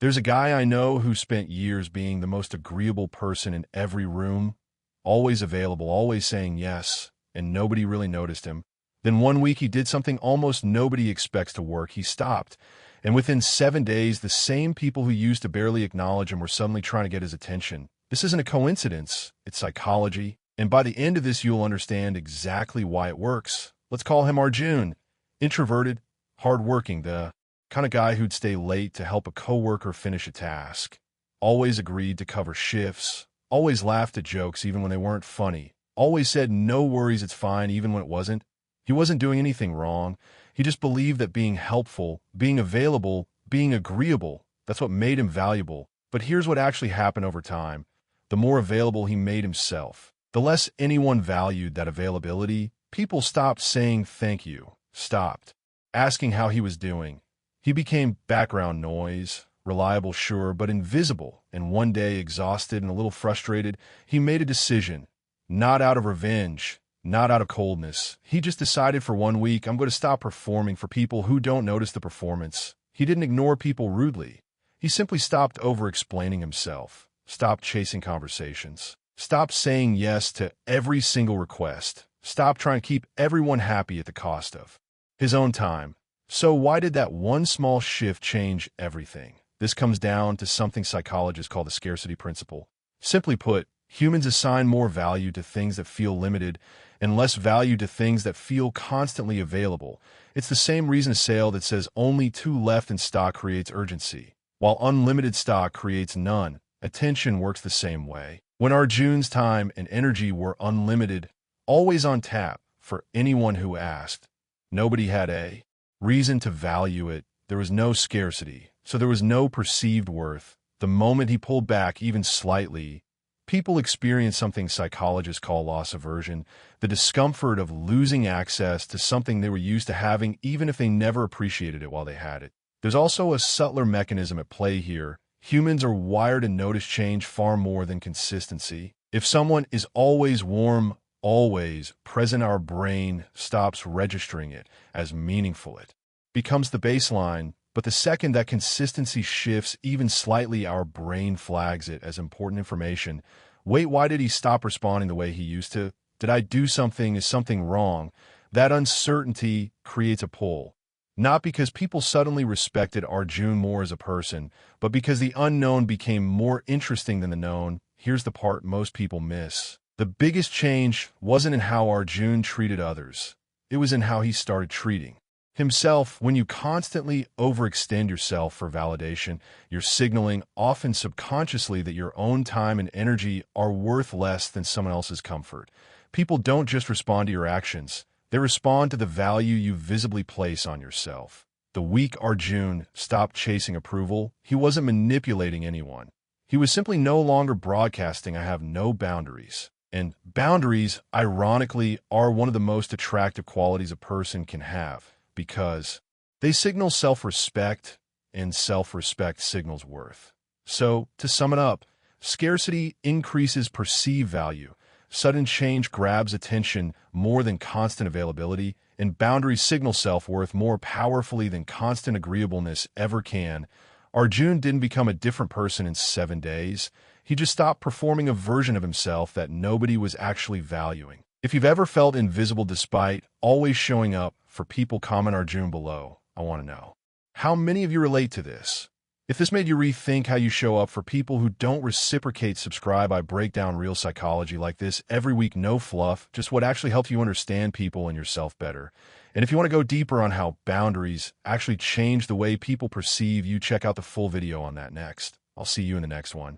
There's a guy I know who spent years being the most agreeable person in every room, always available, always saying yes, and nobody really noticed him. Then one week he did something almost nobody expects to work. He stopped. And within 7 days, the same people who used to barely acknowledge him were suddenly trying to get his attention. This isn't a coincidence. It's psychology. And by the end of this, you'll understand exactly why it works. Let's call him Arjun. Introverted, hardworking, the kind of guy who'd stay late to help a coworker finish a task. Always agreed to cover shifts. Always laughed at jokes even when they weren't funny. Always said, no worries, it's fine, even when it wasn't. He wasn't doing anything wrong. He just believed that being helpful, being available, being agreeable, that's what made him valuable. But here's what actually happened over time. The more available he made himself, the less anyone valued that availability. People stopped saying thank you, stopped asking how he was doing. He became background noise, reliable, sure, but invisible. And one day, exhausted and a little frustrated, he made a decision, not out of revenge, not out of coldness. He just decided for 1 week, I'm going to stop performing for people who don't notice the performance. He didn't ignore people rudely. He simply stopped over-explaining himself, stopped chasing conversations, stopped saying yes to every single request, stopped trying to keep everyone happy at the cost of his own time. So why did that one small shift change everything? This comes down to something psychologists call the scarcity principle. Simply put, humans assign more value to things that feel limited and less value to things that feel constantly available. It's the same reason a sale that says only 2 left in stock creates urgency, while unlimited stock creates none. Attention works the same way. When Arjun's time and energy were unlimited, always on tap for anyone who asked, nobody had a reason to value it. There was no scarcity, so there was no perceived worth. The moment he pulled back even slightly, people experience something psychologists call loss aversion, the discomfort of losing access to something they were used to having even if they never appreciated it while they had it. There's also a subtler mechanism at play here. Humans are wired to notice change far more than consistency. If someone is always warm, always present, our brain stops registering it as meaningful. It becomes the baseline, but the second that consistency shifts even slightly, our brain flags it as important information. Wait, why did he stop responding the way he used to? Did I do something? Is something wrong? That uncertainty creates a pull. Not because people suddenly respected Arjun more as a person, but because the unknown became more interesting than the known. Here's the part most people miss. The biggest change wasn't in how Arjun treated others. It was in how he started treating himself. When you constantly overextend yourself for validation, you're signaling, often subconsciously, that your own time and energy are worth less than someone else's comfort. People don't just respond to your actions. They respond to the value you visibly place on yourself. The weak Arjun stopped chasing approval. He wasn't manipulating anyone. He was simply no longer broadcasting, I have no boundaries. And boundaries, ironically, are one of the most attractive qualities a person can have because they signal self-respect, and self-respect signals worth. So, to sum it up, scarcity increases perceived value. Sudden change grabs attention more than constant availability, and boundaries signal self-worth more powerfully than constant agreeableness ever can. Arjun didn't become a different person in 7 days. He just stopped performing a version of himself that nobody was actually valuing. If you've ever felt invisible despite always showing up for people, comment Arjun below. I want to know. How many of you relate to this? If this made you rethink how you show up for people who don't reciprocate, subscribe. I break down real psychology like this every week, no fluff, just what actually helps you understand people and yourself better. And if you want to go deeper on how boundaries actually change the way people perceive you, check out the full video on that next. I'll see you in the next one.